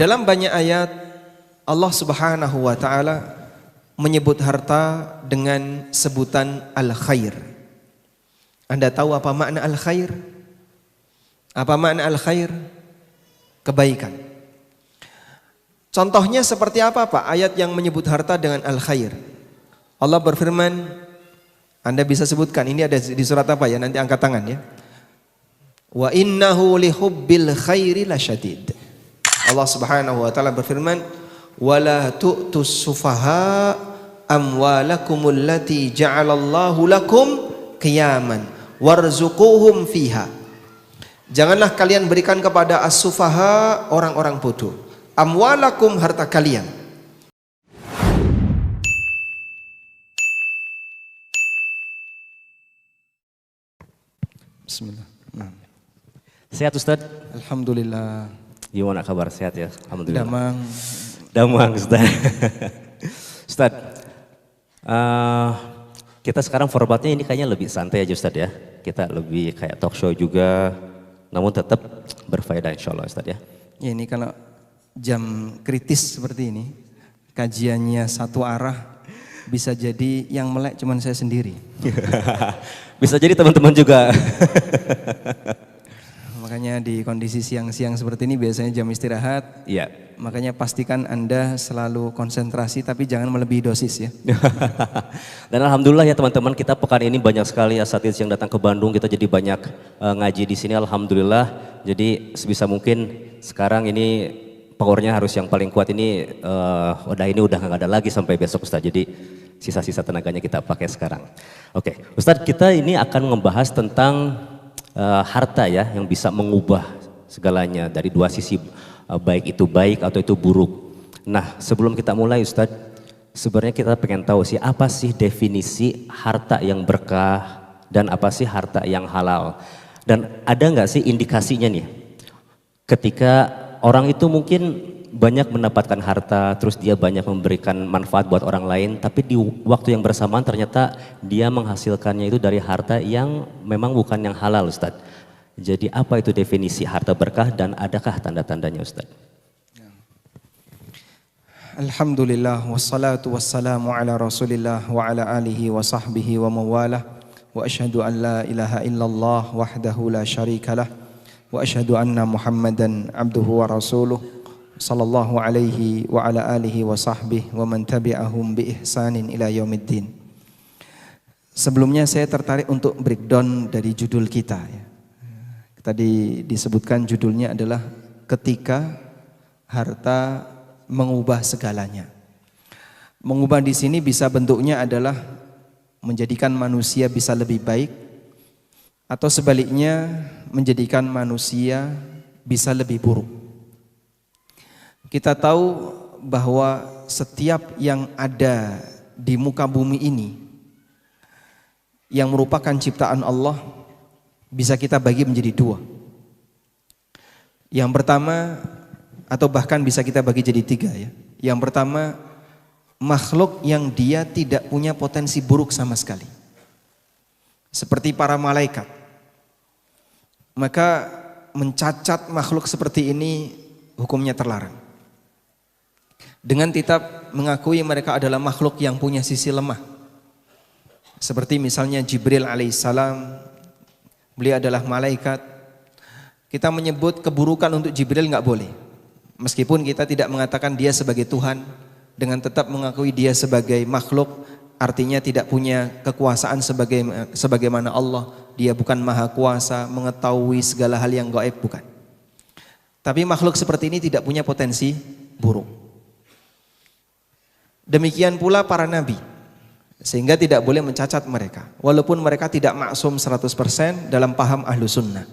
dalam banyak ayat Allah Subhanahu wa taala menyebut harta dengan sebutan al-khair. Anda tahu apa makna al-khair? Apa makna al-khair? Kebaikan. Contohnya seperti apa Pak ayat yang menyebut harta dengan al-khair? Allah berfirman, Anda bisa sebutkan, ini ada di surat apa ya? Nanti angkat tangan ya. Wa innahu lihubbil khairi lasyadid. Allah Subhanahu wa taala berfirman, wala tu'tus sufaha amwalakumul lati ja'alallahu lakum qiyaman warzuquhum fiha. Janganlah kalian berikan kepada as-sufaha, orang-orang bodoh, amwalakum, harta kalian. Bismillah. Sehat Ustaz? Alhamdulillah. Gimana kabar? Sehat ya? Alhamdulillah. Damang Ustaz. Ustaz, kita sekarang formatnya ini kayaknya lebih santai aja Ustaz ya. Kita lebih kayak talk show juga, namun tetap berfaedah insya Allah Ustaz ya. Ya, ini kalau jam kritis seperti ini, kajiannya satu arah, bisa jadi yang melek cuman saya sendiri. Bisa jadi teman-teman juga. Makanya di kondisi siang-siang seperti ini biasanya jam istirahat. Iya. Makanya pastikan Anda selalu konsentrasi tapi jangan melebihi dosis ya. Dan alhamdulillah ya teman-teman, kita pekan ini banyak sekali asatidz yang datang ke Bandung, kita jadi banyak ngaji di sini alhamdulillah. Jadi sebisa mungkin sekarang ini powernya harus yang paling kuat ini udah nggak ada lagi sampai besok Ustaz. Jadi sisa-sisa tenaganya kita pakai sekarang. Oke, Ustaz, kita ini akan membahas tentang harta ya yang bisa mengubah segalanya dari dua sisi, baik itu baik atau itu buruk. Nah, sebelum kita mulai Ustadz, sebenarnya kita pengen tahu sih apa sih definisi harta yang berkah dan apa sih harta yang halal. Dan ada nggak sih indikasinya nih ketika orang itu mungkin banyak mendapatkan harta, terus dia banyak memberikan manfaat buat orang lain, tapi di waktu yang bersamaan ternyata dia menghasilkannya itu dari harta yang memang bukan yang halal Ustadz. Jadi apa itu definisi harta berkah dan adakah tanda-tandanya Ustadz? Alhamdulillah wassalatu wassalamu ala rasulillah wa ala alihi wa sahbihi wa mawalah wa asyhadu an la ilaha illallah wahdahu la syarikalah wa asyhadu anna muhammadan abduhu wa rasuluh sallallahu alaihi wa ala alihi wa sahbihi wa man tabi'ahum bi ihsanin ila yaumiddin. Sebelumnya saya tertarik untuk breakdown dari judul kita ya. Tadi disebutkan judulnya adalah ketika harta mengubah segalanya. Mengubah di sini bisa bentuknya adalah menjadikan manusia bisa lebih baik atau sebaliknya menjadikan manusia bisa lebih buruk. Kita tahu bahwa setiap yang ada di muka bumi ini yang merupakan ciptaan Allah bisa kita bagi menjadi dua. Yang pertama atau bahkan bisa kita bagi jadi tiga ya. Yang pertama, makhluk yang dia tidak punya potensi buruk sama sekali. Seperti para malaikat. Maka mencacat makhluk seperti ini hukumnya terlarang. Dengan tetap mengakui mereka adalah makhluk yang punya sisi lemah. Seperti misalnya Jibril alaihissalam, beliau adalah malaikat. Kita menyebut keburukan untuk Jibril nggak boleh. Meskipun kita tidak mengatakan dia sebagai Tuhan, dengan tetap mengakui dia sebagai makhluk, artinya tidak punya kekuasaan sebagaimana Allah. Dia bukan maha kuasa, mengetahui segala hal yang gaib, bukan. Tapi makhluk seperti ini tidak punya potensi buruk. Demikian pula para nabi, sehingga tidak boleh mencacat mereka walaupun mereka tidak maksum 100% dalam paham ahlu sunnah,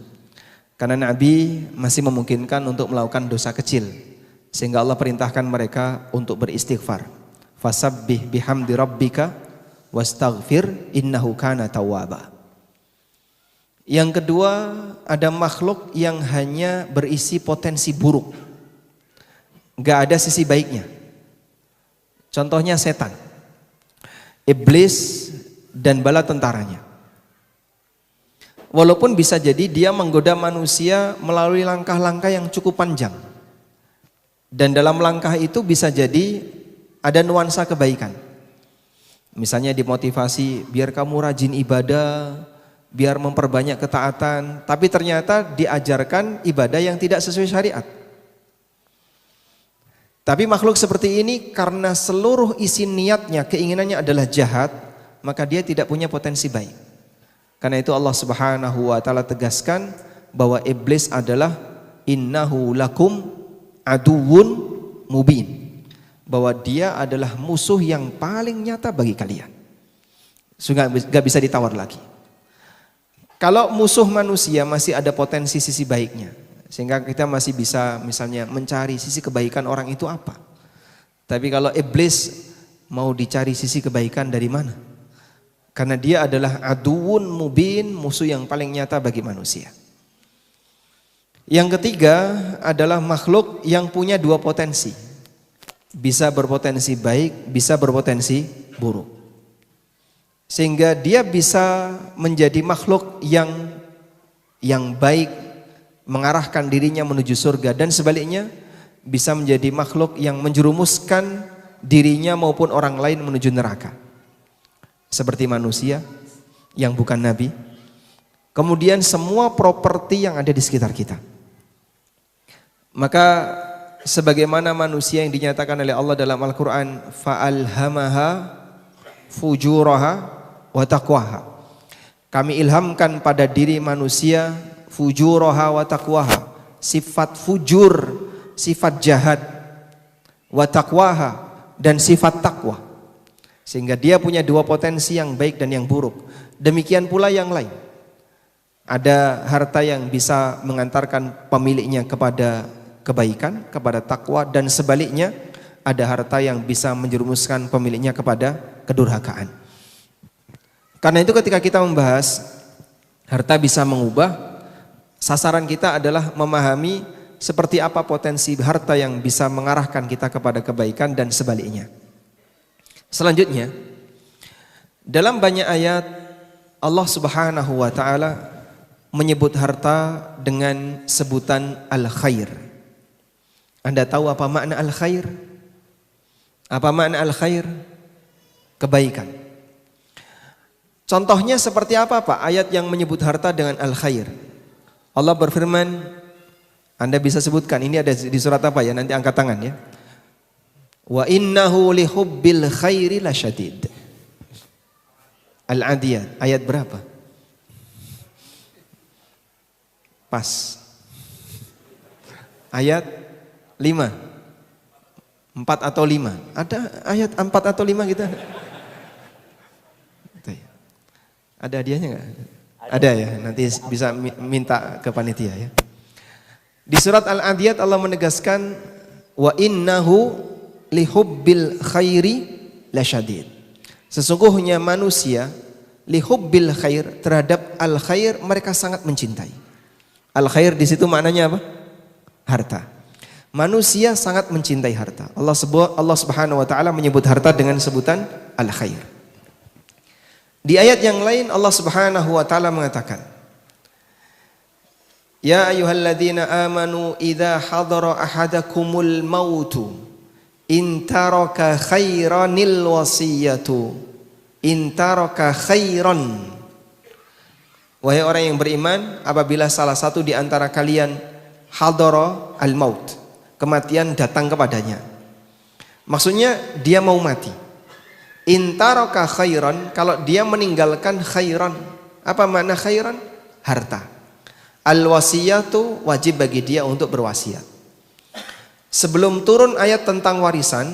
karena nabi masih memungkinkan untuk melakukan dosa kecil, sehingga Allah perintahkan mereka untuk beristighfar. Fasabbih bihamdi rabbika wastaghfir innahu kana tawwaba. Yang kedua, ada makhluk yang hanya berisi potensi buruk, gak ada sisi baiknya. Contohnya setan, iblis dan bala tentaranya. Walaupun bisa jadi dia menggoda manusia melalui langkah-langkah yang cukup panjang. Dan dalam langkah itu bisa jadi ada nuansa kebaikan. Misalnya dimotivasi biar kamu rajin ibadah, biar memperbanyak ketaatan, tapi ternyata diajarkan ibadah yang tidak sesuai syariat. Tapi makhluk seperti ini karena seluruh isi niatnya, keinginannya adalah jahat, maka dia tidak punya potensi baik. Karena itu Allah Subhanahu wa taala tegaskan bahwa iblis adalah innahu lakum aduwwun mubin. Bahwa dia adalah musuh yang paling nyata bagi kalian. Gak bisa ditawar lagi. Kalau musuh manusia masih ada potensi sisi baiknya, sehingga kita masih bisa misalnya mencari sisi kebaikan orang itu apa. Tapi kalau iblis mau dicari sisi kebaikan dari mana? Karena dia adalah aduwwun mubin, musuh yang paling nyata bagi manusia. Yang ketiga adalah makhluk yang punya dua potensi. Bisa berpotensi baik, bisa berpotensi buruk. Sehingga dia bisa menjadi makhluk yang baik, mengarahkan dirinya menuju surga, dan sebaliknya bisa menjadi makhluk yang menjerumuskan dirinya maupun orang lain menuju neraka. Seperti manusia yang bukan nabi. Kemudian semua properti yang ada di sekitar kita. Maka sebagaimana manusia yang dinyatakan oleh Allah dalam Al-Quran, fa'alhamaha fujuraha wa taqwaha. Kami ilhamkan pada diri manusia fujuraha wa taqwaha, sifat fujur, sifat jahat, wa taqwaha, dan sifat takwa. Sehingga dia punya dua potensi, yang baik dan yang buruk. Demikian pula yang lain. Ada harta yang bisa mengantarkan pemiliknya kepada kebaikan, kepada takwa, dan sebaliknya ada harta yang bisa menjerumuskan pemiliknya kepada kedurhakaan. Karena itu ketika kita membahas harta bisa mengubah, sasaran kita adalah memahami seperti apa potensi harta yang bisa mengarahkan kita kepada kebaikan dan sebaliknya. Selanjutnya, dalam banyak ayat Allah Subhanahu wa taala menyebut harta dengan sebutan al-khair. Anda tahu apa makna al-khair? Apa makna al-khair? Kebaikan. Contohnya seperti apa Pak ayat yang menyebut harta dengan al-khair? Allah berfirman, Anda bisa sebutkan, ini ada di surat apa ya? Nanti angkat tangan ya. Wa innahu lihubbil khairi lasyadid. Al-Adiyat, ayat berapa? Pas. Ayat 5, 4 atau 5. Ada ayat 4 atau 5 kita? Ada hadiahnya enggak? Ada ya, nanti bisa minta ke panitia ya. Di surat Al-Adiyat Allah menegaskan wa innahu lihubbil khairi lasyadid. Sesungguhnya manusia lihubbil khair, terhadap al khair mereka sangat mencintai. Al khair di situ maknanya apa? Harta. Manusia sangat mencintai harta. Allah Subhanahu wa taala menyebut harta dengan sebutan al-khair. Di ayat yang lain Allah Subhanahu wa taala mengatakan, ya ayyuhalladzina amanu idza hadara ahadakumul mautu in taraka khairanil wasiyatu in taraka khairan. Wahai orang yang beriman, apabila salah satu di antara kalian hadara al-maut, kematian datang kepadanya. Maksudnya dia mau mati. Intaraka khairan, kalau dia meninggalkan khairan. Apa makna khairan? Harta. Al-wasiyatu, wajib bagi dia untuk berwasiat. Sebelum turun ayat tentang warisan,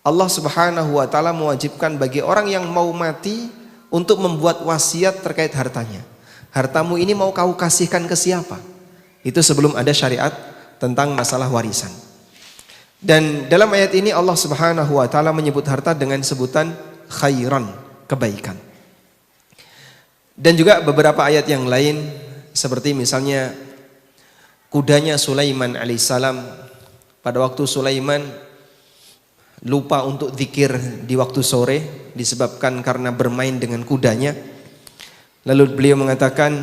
Allah Subhanahu wa taala mewajibkan bagi orang yang mau mati untuk membuat wasiat terkait hartanya. Hartamu ini mau kau kasihkan ke siapa? Itu sebelum ada syariat tentang masalah warisan. Dan dalam ayat ini Allah Subhanahu wa taala menyebut harta dengan sebutan khairan, kebaikan. Dan juga beberapa ayat yang lain seperti misalnya kudanya Sulaiman alaihissalam. Pada waktu Sulaiman lupa untuk zikir di waktu sore disebabkan karena bermain dengan kudanya. Lalu beliau mengatakan,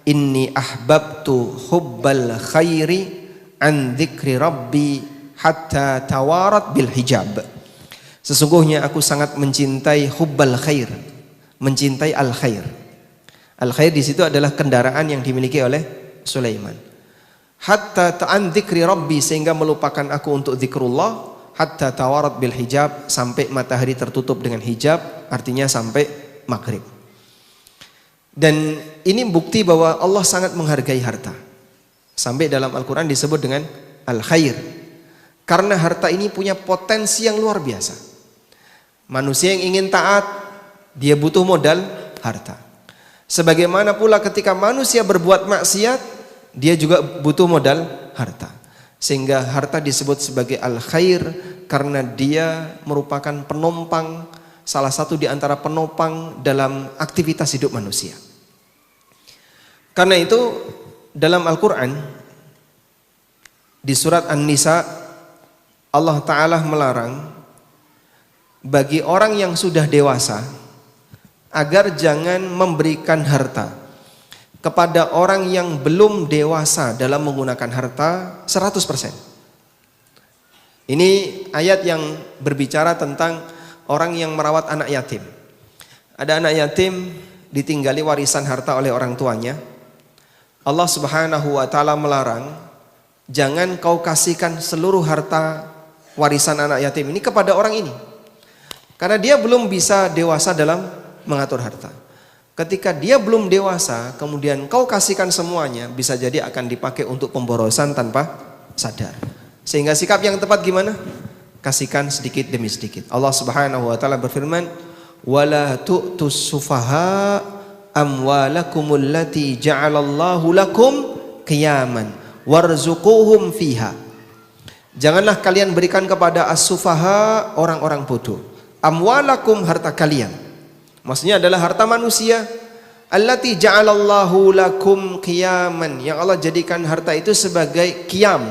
inni ahbabtu hubbal khairi an dzikri rabbi hatta tawarat bil hijab. Sesungguhnya aku sangat mencintai hubbal khair, mencintai al khair. Al khair di situ adalah kendaraan yang dimiliki oleh Sulaiman. Hatta ta'an dzikri rabbi, sehingga melupakan aku untuk zikrullah. Hatta tawarat bil hijab, sampai matahari tertutup dengan hijab, artinya sampai maghrib. Dan ini bukti bahwa Allah sangat menghargai harta. Sampai dalam Al-Quran disebut dengan al khair, karena harta ini punya potensi yang luar biasa. Manusia yang ingin taat, dia butuh modal harta. Sebagaimana pula ketika manusia berbuat maksiat, dia juga butuh modal harta. Sehingga harta disebut sebagai al-khair karena dia merupakan penopang, salah satu di antara penopang dalam aktivitas hidup manusia. Karena itu dalam Al-Quran di surat An-Nisa, Allah Ta'ala melarang bagi orang yang sudah dewasa agar jangan memberikan harta kepada orang yang belum dewasa dalam menggunakan harta 100%. Ini ayat yang berbicara tentang orang yang merawat anak yatim. Ada anak yatim ditinggali warisan harta oleh orang tuanya. Allah Subhanahu wa taala melarang, jangan kau kasihkan seluruh harta warisan anak yatim ini kepada orang ini. Karena dia belum bisa dewasa dalam mengatur harta. Ketika dia belum dewasa, kemudian kau kasihkan semuanya, bisa jadi akan dipakai untuk pemborosan tanpa sadar. Sehingga sikap yang tepat gimana? Kasihkan sedikit demi sedikit. Allah Subhanahu wa taala berfirman, "Wala tu'tus sufaha amwalakumul lati ja'alallahu lakum qiyaman warzuquhum fiha." Janganlah kalian berikan kepada as-sufaha, orang-orang bodoh, amwalakum, harta kalian. Maksudnya adalah harta manusia. Allati ja'alallahu lakum qiyaman, yang Allah jadikan harta itu sebagai qiyam.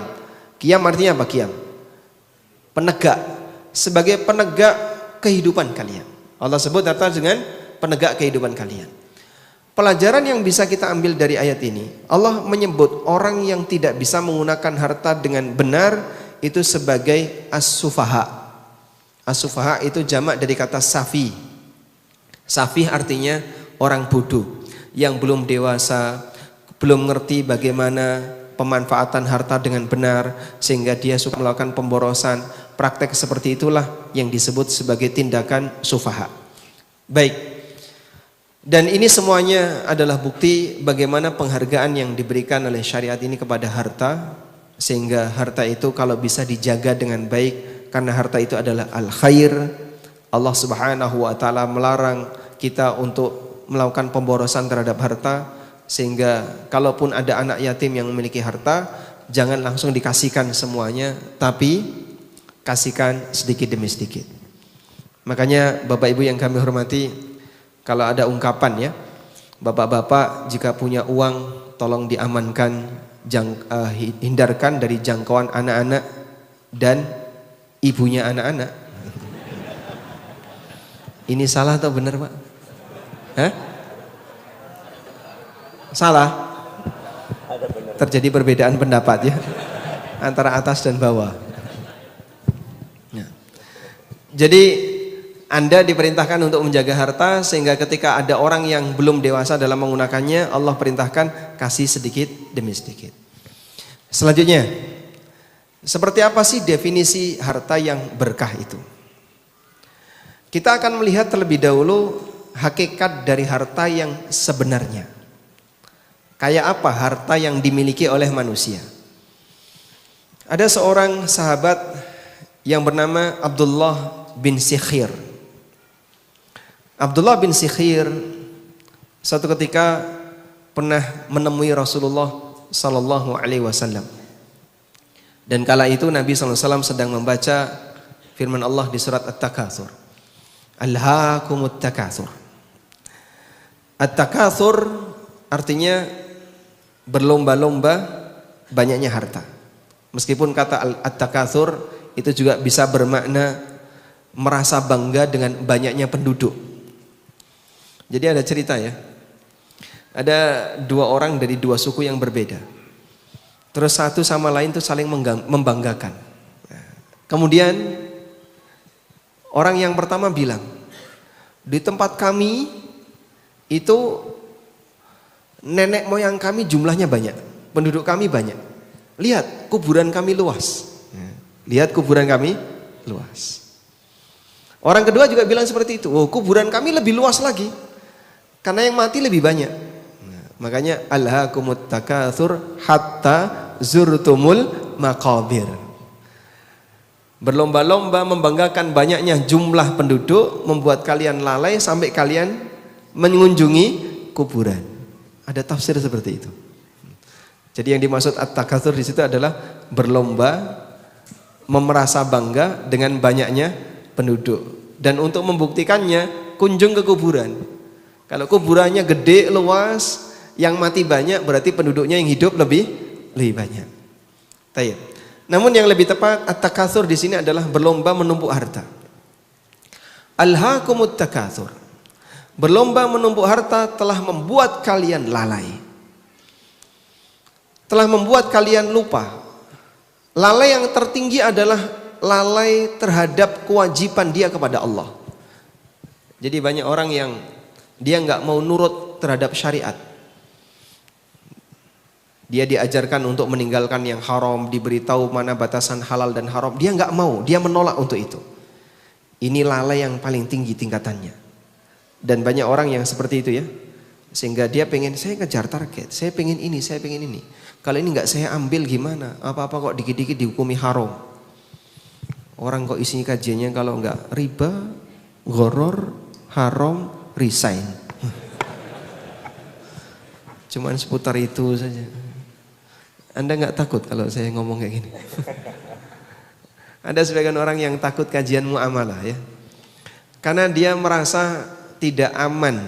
Qiyam artinya apa? Qiyam, penegak, sebagai penegak kehidupan kalian. Allah sebut harta dengan penegak kehidupan kalian. Pelajaran yang bisa kita ambil dari ayat ini, Allah menyebut orang yang tidak bisa menggunakan harta dengan benar itu sebagai as-sufaha. As-sufaha itu jamak dari kata safi. Safih artinya orang bodoh yang belum dewasa, belum ngerti bagaimana pemanfaatan harta dengan benar, sehingga dia suka melakukan pemborosan. Praktek seperti itulah yang disebut sebagai tindakan sufaha. Baik, dan ini semuanya adalah bukti bagaimana penghargaan yang diberikan oleh syariat ini kepada harta, sehingga harta itu kalau bisa dijaga dengan baik, karena harta itu adalah al-khair. Allah Subhanahu wa taala melarang kita untuk melakukan pemborosan terhadap harta, sehingga kalaupun ada anak yatim yang memiliki harta, jangan langsung dikasihkan semuanya, tapi kasihkan sedikit demi sedikit. Makanya Bapak Ibu yang kami hormati, kalau ada ungkapan ya, bapak-bapak jika punya uang tolong diamankan, hindarkan dari jangkauan anak-anak dan ibunya anak-anak. Ini salah atau benar, Pak? Hah? Salah? Terjadi perbedaan pendapat ya antara atas dan bawah. Ya. Jadi Anda diperintahkan untuk menjaga harta, sehingga ketika ada orang yang belum dewasa dalam menggunakannya, Allah perintahkan kasih sedikit demi sedikit. Selanjutnya, seperti apa sih definisi harta yang berkah itu? Kita akan melihat terlebih dahulu hakikat dari harta yang sebenarnya. Kayak apa harta yang dimiliki oleh manusia? Ada seorang sahabat yang bernama Abdullah bin Sikhir. Abdullah bin Sikhir suatu ketika pernah menemui Rasulullah sallallahu alaihi wasallam. Dan kala itu Nabi sallallahu alaihi wasallam sedang membaca firman Allah di surat At-Takatsur. Alhaakumut takatsur. At-takatsur artinya berlomba-lomba banyaknya harta. Meskipun kata at-takatsur itu juga bisa bermakna merasa bangga dengan banyaknya penduduk. Jadi ada cerita ya. Ada dua orang dari dua suku yang berbeda. Terus satu sama lain tuh saling membanggakan. Nah, Kemudian orang yang pertama bilang, di tempat kami itu nenek moyang kami jumlahnya banyak, penduduk kami banyak. Lihat kuburan kami luas. Lihat kuburan kami luas. Orang kedua juga bilang seperti itu. Oh, kuburan kami lebih luas lagi, karena yang mati lebih banyak. Makanya alhaakumut takatsur hatta zurtumul maqabir. Berlomba-lomba membanggakan banyaknya jumlah penduduk membuat kalian lalai sampai kalian mengunjungi kuburan. Ada tafsir seperti itu. Jadi yang dimaksud at-takatsur di situ adalah berlomba merasa bangga dengan banyaknya penduduk. Dan untuk membuktikannya kunjung ke kuburan. Kalau kuburannya gede, luas, yang mati banyak, berarti penduduknya yang hidup lebih banyak. Tayyib. Namun yang lebih tepat at-takatsur di sini adalah berlomba menumpuk harta. Alhaakumut takatsur. Berlomba menumpuk harta telah membuat kalian lalai. Telah membuat kalian lupa. Lalai yang tertinggi adalah lalai terhadap kewajiban dia kepada Allah. Jadi banyak orang yang dia nggak mau nurut terhadap syariat. Dia diajarkan untuk meninggalkan yang haram, diberitahu mana batasan halal dan haram. Dia nggak mau, dia menolak untuk itu. Ini lalai yang paling tinggi tingkatannya. Dan banyak orang yang seperti itu ya. Sehingga dia pengen, saya kejar target, saya pengen ini, saya pengen ini. Kalau ini nggak saya ambil gimana? Apa-apa kok dikit-dikit dihukumi haram. Orang kok isinya kajiannya kalau nggak riba, gharar, haram, resign. Cuman seputar itu saja. Anda nggak takut kalau saya ngomong kayak gini? Ada sebagian orang yang takut kajian muamalah ya. Karena dia merasa tidak aman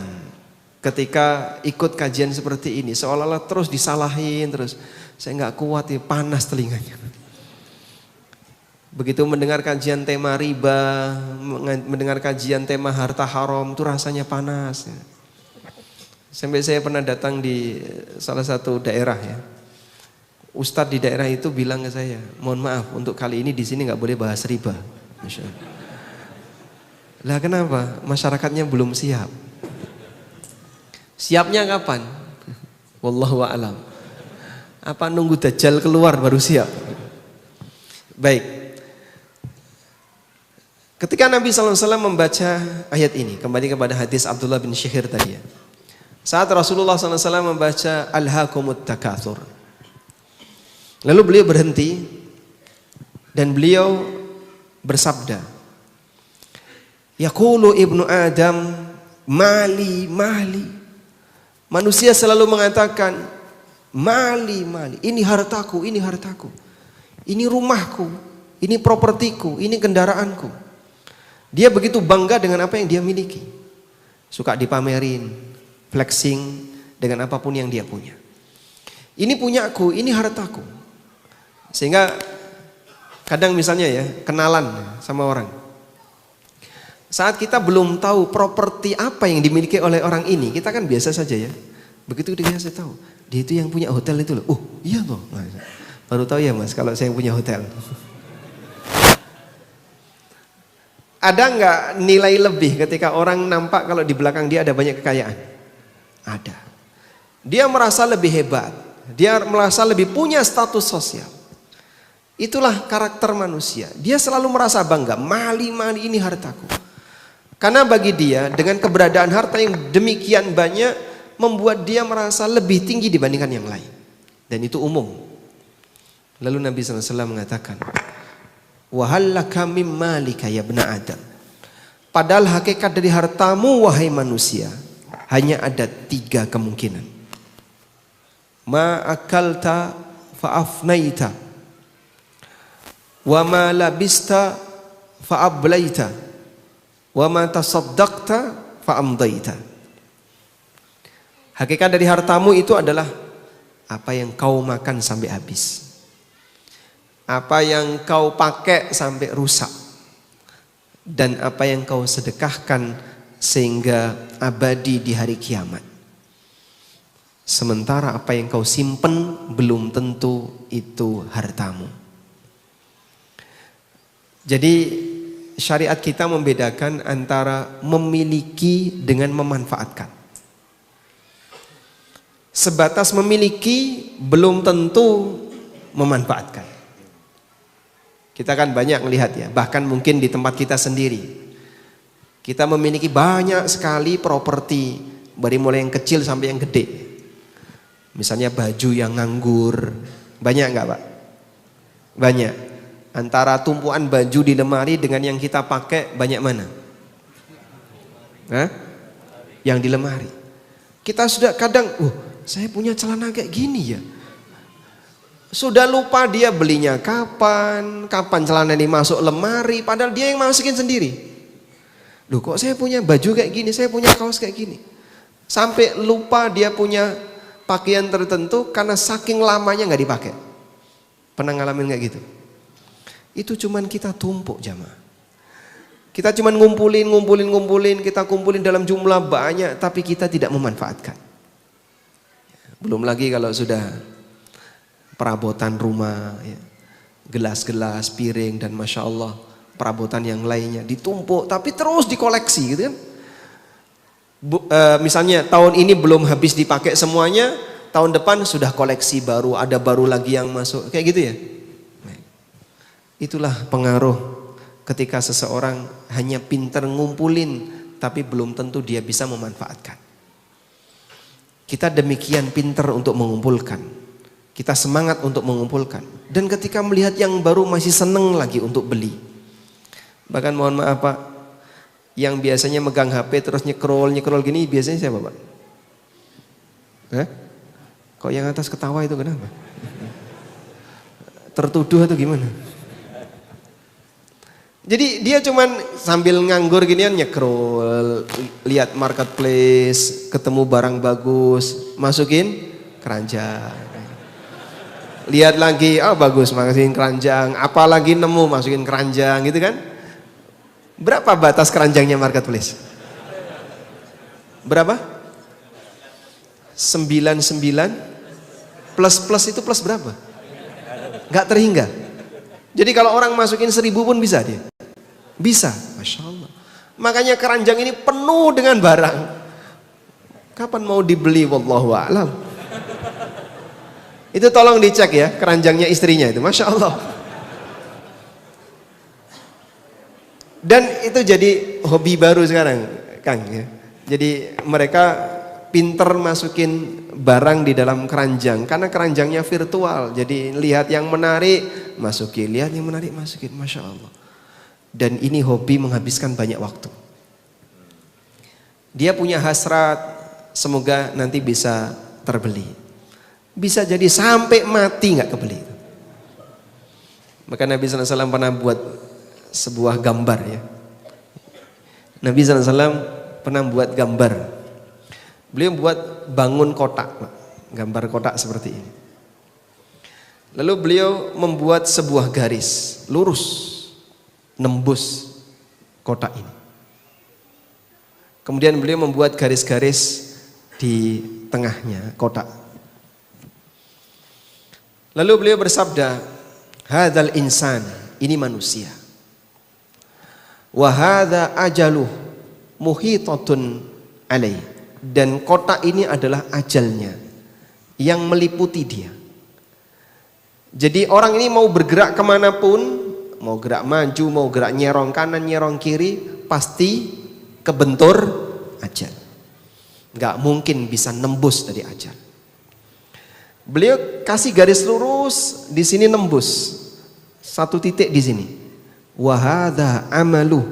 ketika ikut kajian seperti ini. Seolah-olah terus disalahin terus. Saya nggak kuat ya, panas telinganya. Begitu mendengar kajian tema riba, mendengar kajian tema harta haram, itu rasanya panas. Sampai saya pernah datang di salah satu daerah ya. Ustadz di daerah itu bilang ke saya, mohon maaf untuk kali ini di sini nggak boleh bahas riba. Masya Allah. Lah kenapa? Masyarakatnya belum siap. Siapnya kapan? Wallahu a'lam. Apa nunggu Dajjal keluar baru siap? Baik. Ketika Nabi SAW membaca ayat ini, kembali kepada hadis Abdullah bin Syihir tadi ya. Saat Rasulullah SAW membaca alhaakumut takatsur, lalu beliau berhenti dan beliau bersabda, yaqulu ibnu Adam mali mali. Manusia selalu mengatakan mali mali, ini hartaku, ini hartaku, ini rumahku, ini propertiku, ini kendaraanku. Dia begitu bangga dengan apa yang dia miliki, suka dipamerin, flexing dengan apapun yang dia punya. Ini punyaku, ini hartaku. Sehingga kadang misalnya ya, kenalan sama orang. Saat kita belum tahu properti apa yang dimiliki oleh orang ini, kita kan biasa saja ya. Begitu dia saya tahu, dia itu yang punya hotel itu loh. Oh iya loh, baru tahu ya mas kalau saya punya hotel. Ada nggak nilai lebih ketika orang nampak kalau di belakang dia ada banyak kekayaan? Ada. Dia merasa lebih hebat, dia merasa lebih punya status sosial. Itulah karakter manusia. Dia selalu merasa bangga, mali mali ini hartaku. Karena bagi dia dengan keberadaan harta yang demikian banyak membuat dia merasa lebih tinggi dibandingkan yang lain. Dan itu umum. Lalu Nabi SAW mengatakan, wa hal laka mim malika ya ibna Adam. Padahal hakikat dari hartamu wahai manusia hanya ada 3 kemungkinan. Ma akalta fa afnaita, wa ma labista fa ablaita, wa ma tasaddaqta fa amdaita. Hakikat dari hartamu itu adalah apa yang kau makan sampai habis, apa yang kau pakai sampai rusak, dan apa yang kau sedekahkan sehingga abadi di hari kiamat. Sementara apa yang kau simpen belum tentu itu hartamu. Jadi syariat kita membedakan antara memiliki dengan memanfaatkan. Sebatas memiliki belum tentu memanfaatkan. Kita kan banyak melihat ya, bahkan mungkin di tempat kita sendiri. Kita memiliki banyak sekali properti, dari mulai yang kecil sampai yang gede. Misalnya baju yang nganggur, banyak nggak Pak? Banyak. Antara tumpuan baju di lemari dengan yang kita pakai banyak mana? Hah? Yang di lemari. Kita sudah kadang, saya punya celana kayak gini ya. Sudah lupa dia belinya kapan celana ini masuk lemari, padahal dia yang masukin sendiri. Loh kok saya punya baju kayak gini, saya punya kaos kayak gini. Sampai lupa dia punya pakaian tertentu karena saking lamanya nggak dipakai. Pernah ngalamin kayak gitu? Itu cuman kita tumpuk jamaah. Kita cuman ngumpulin, kita kumpulin dalam jumlah banyak, tapi kita tidak memanfaatkan. Belum lagi kalau sudah perabotan rumah, ya, gelas-gelas, piring, dan Masya Allah perabotan yang lainnya ditumpuk, tapi terus dikoleksi gitu kan. Misalnya tahun ini belum habis dipakai semuanya, tahun depan sudah koleksi baru, ada baru lagi yang masuk, kayak gitu ya. Itulah pengaruh ketika seseorang hanya pintar ngumpulin tapi belum tentu dia bisa memanfaatkan. Kita demikian pintar untuk mengumpulkan, kita semangat untuk mengumpulkan, dan ketika melihat yang baru masih seneng lagi untuk beli. Bahkan mohon maaf Pak, yang biasanya megang HP terus nyekrol gini biasanya siapa Pak? Kok yang atas ketawa itu kenapa? Tertuduh atau gimana? Jadi dia cuman sambil nganggur ginian nyekrol, lihat marketplace, ketemu barang bagus, masukin keranjang. Lihat lagi, bagus, masukin keranjang, apalagi nemu masukin keranjang gitu kan. Berapa batas keranjangnya marketplace? Berapa? 99 plus itu plus berapa? Gak terhingga. Jadi kalau orang masukin 1000 pun bisa dia. Bisa, Masya Allah. Makanya keranjang ini penuh dengan barang. Kapan mau dibeli? Wallahu a'lam. Itu tolong dicek ya, keranjangnya istrinya itu, Masya Allah. Dan itu jadi hobi baru sekarang, Kang ya. Jadi mereka pinter masukin barang di dalam keranjang, karena keranjangnya virtual. Jadi lihat yang menarik, masukin, lihat yang menarik, masukin, Masya Allah. Dan ini hobi menghabiskan banyak waktu. Dia punya hasrat, semoga nanti bisa terbeli. Bisa jadi sampai mati nggak kebeli. Maka Nabi SAW pernah buat sebuah gambar ya. Nabi SAW pernah buat gambar. Beliau buat bangun kotak, gambar kotak seperti ini. Lalu beliau membuat sebuah garis lurus nembus kotak ini. Kemudian beliau membuat garis-garis di tengahnya kotak. Lalu beliau bersabda, hadzal insan, ini manusia. Wa hadza ajaluh muhitatun alaih. Dan kotak ini adalah ajalnya yang meliputi dia. Jadi orang ini mau bergerak kemanapun, mau gerak maju, mau gerak nyerong kanan, nyerong kiri, pasti kebentur ajal. Gak mungkin bisa nembus dari ajal. Beliau kasih garis lurus, di sini nembus, satu titik di sini. Wahada amaluh,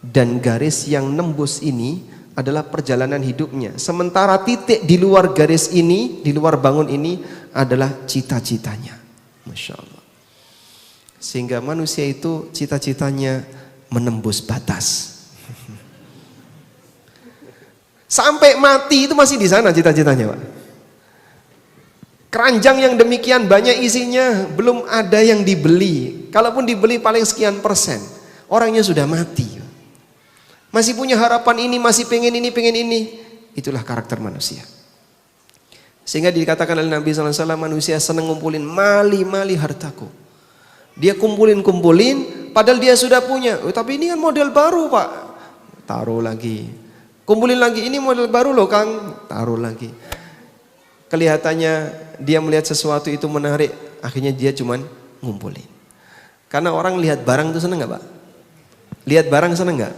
dan garis yang nembus ini adalah perjalanan hidupnya. Sementara titik di luar garis ini, di luar bangun ini adalah cita-citanya. Masya Allah. Sehingga manusia itu cita-citanya menembus batas. Sampai mati itu masih di sana cita-citanya, Pak. Keranjang yang demikian banyak isinya belum ada yang dibeli. Kalaupun dibeli paling sekian persen. Orangnya sudah mati. Masih punya harapan ini, masih pengen ini, pengen ini. Itulah karakter manusia. Sehingga dikatakan oleh Nabi SAW, manusia senang ngumpulin mali hartaku. Dia kumpulin Padahal dia sudah punya. Oh, tapi ini kan model baru Pak. Taruh lagi. Kumpulin lagi. Ini model baru loh Kang. Taruh lagi. Kelihatannya dia melihat sesuatu itu menarik. Akhirnya dia cuman ngumpulin. Karena orang lihat barang itu seneng gak Pak? Lihat barang seneng gak?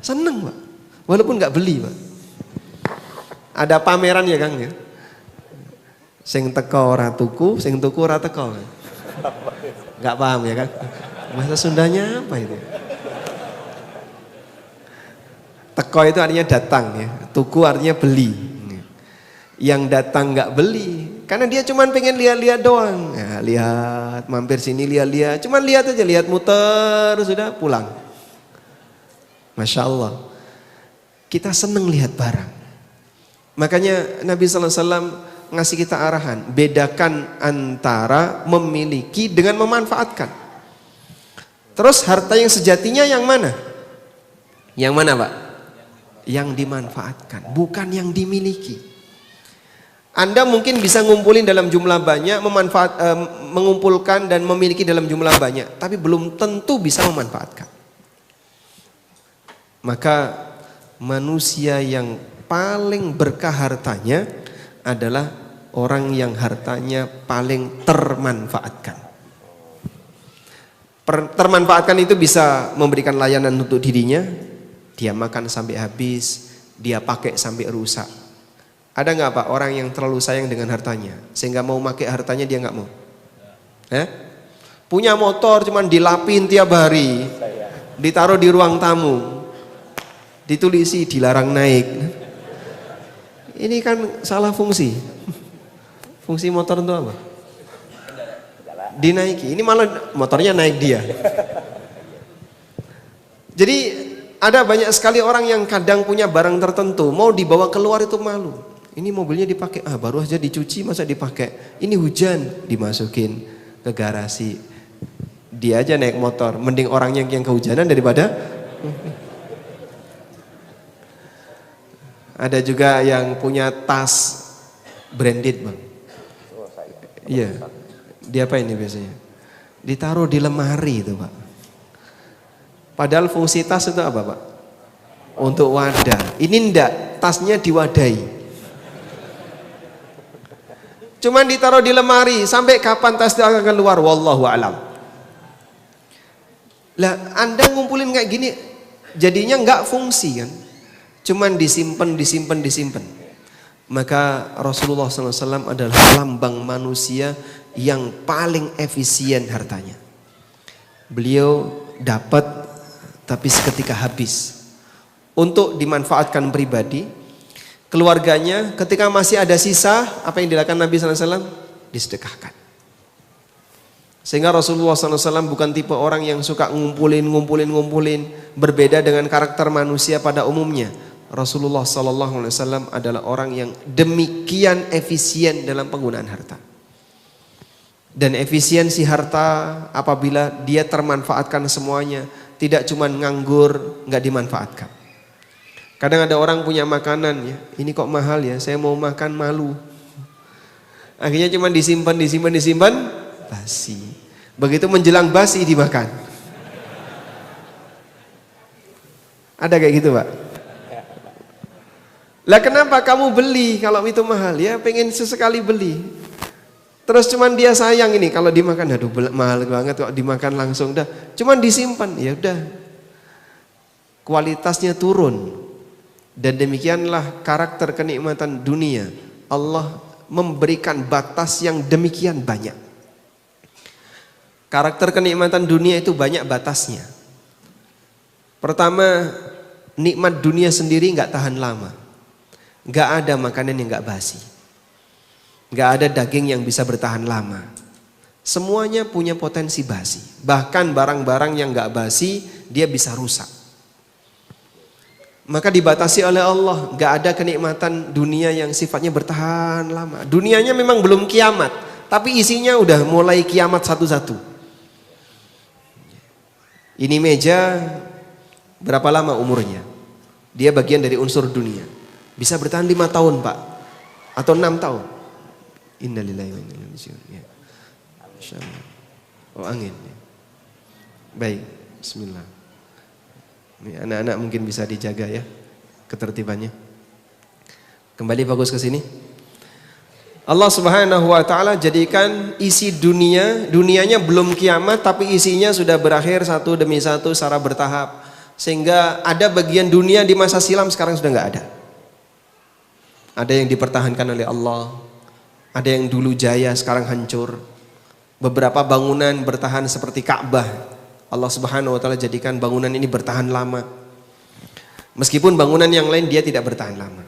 Seneng Pak. Walaupun gak beli Pak. Ada pameran ya Kang ya. Sing teko ora tuku, sing tuku ora teko. Gak paham ya Kang? Bahasa Sundanya apa itu? Teko itu artinya datang ya. Tuku artinya beli. Yang datang gak beli. Karena dia cuma pengen lihat-lihat doang. Ya, lihat, mampir sini lihat-lihat. Cuman lihat aja, lihat muter, sudah pulang. Masya Allah. Kita seneng lihat barang. Makanya Nabi SAW ngasih kita arahan. Bedakan antara memiliki dengan memanfaatkan. Terus harta yang sejatinya yang mana? Yang mana Pak? Yang dimanfaatkan, bukan yang dimiliki. Anda mungkin bisa ngumpulin dalam jumlah banyak, mengumpulkan dan memiliki dalam jumlah banyak, tapi belum tentu bisa memanfaatkan. Maka manusia yang paling berkah hartanya adalah orang yang hartanya paling termanfaatkan. Termanfaatkan itu bisa memberikan layanan untuk dirinya, dia makan sampai habis, dia pakai sampai rusak. Ada nggak Pak orang yang terlalu sayang dengan hartanya sehingga mau pakai hartanya dia nggak mau? Punya motor cuman dilapin tiap hari, ditaruh di ruang tamu, ditulisi dilarang naik. Ini kan salah fungsi. Fungsi motor itu apa? Dinaiki. Ini malah motornya naik dia. Jadi ada banyak sekali orang yang kadang punya barang tertentu mau dibawa keluar itu malu. Ini mobilnya dipakai, baru aja dicuci masa dipakai. Ini hujan, dimasukin ke garasi. Dia aja naik motor, mending orangnya yang kehujanan daripada. Ada juga yang punya tas branded Bang. Iya, dia apa ini biasanya? Ditaruh di lemari itu Pak. Padahal fungsi tas itu apa Pak? Untuk wadah. Ini enggak, tasnya diwadahi. Cuman ditaruh di lemari, sampai kapan tas itu akan keluar? Wallahu alam. Lah Anda ngumpulin kayak gini, jadinya enggak fungsi kan? Cuman disimpan. Maka Rasulullah SAW adalah lambang manusia yang paling efisien hartanya. Beliau dapat tapi seketika habis. Untuk dimanfaatkan pribadi. Keluarganya ketika masih ada sisa, apa yang dilakukan Nabi SAW? Disedekahkan. Sehingga Rasulullah SAW bukan tipe orang yang suka ngumpulin. Berbeda dengan karakter manusia pada umumnya. Rasulullah SAW adalah orang yang demikian efisien dalam penggunaan harta. Dan efisiensi harta apabila dia termanfaatkan semuanya. Tidak cuma nganggur, nggak dimanfaatkan. Kadang ada orang punya makanan ya, ini kok mahal ya, saya mau makan malu. Akhirnya cuma disimpan, basi. Begitu menjelang basi dimakan. Ada kayak gitu Pak? Lah kenapa kamu beli kalau itu mahal? Ya pengen sesekali beli. Terus cuman dia sayang ini kalau dimakan, aduh mahal banget kok dimakan langsung dah. Cuman disimpan, ya udah. Kualitasnya turun. Dan demikianlah karakter kenikmatan dunia. Allah memberikan batas yang demikian banyak. Karakter kenikmatan dunia itu banyak batasnya. Pertama, nikmat dunia sendiri nggak tahan lama. Nggak ada makanan yang nggak basi. Nggak ada daging yang bisa bertahan lama. Semuanya punya potensi basi. Bahkan barang-barang yang nggak basi dia bisa rusak. Maka dibatasi oleh Allah, gak ada kenikmatan dunia yang sifatnya bertahan lama. Dunianya memang belum kiamat, tapi isinya udah mulai kiamat satu-satu. Ini meja berapa lama umurnya? Dia bagian dari unsur dunia. Bisa bertahan 5 tahun Pak, atau 6 tahun. Innalillahi wa inna ilaihi raji'un. Oh angin. Baik. Bismillah. Ini anak-anak mungkin bisa dijaga ya ketertibannya. Kembali fokus ke sini. Allah Subhanahu wa taala jadikan isi dunianya belum kiamat tapi isinya sudah berakhir satu demi satu secara bertahap. Sehingga ada bagian dunia di masa silam sekarang sudah nggak ada. Ada yang dipertahankan oleh Allah, ada yang dulu jaya sekarang hancur. Beberapa bangunan bertahan seperti Ka'bah. Allah Subhanahu wa taala jadikan bangunan ini bertahan lama. Meskipun bangunan yang lain dia tidak bertahan lama.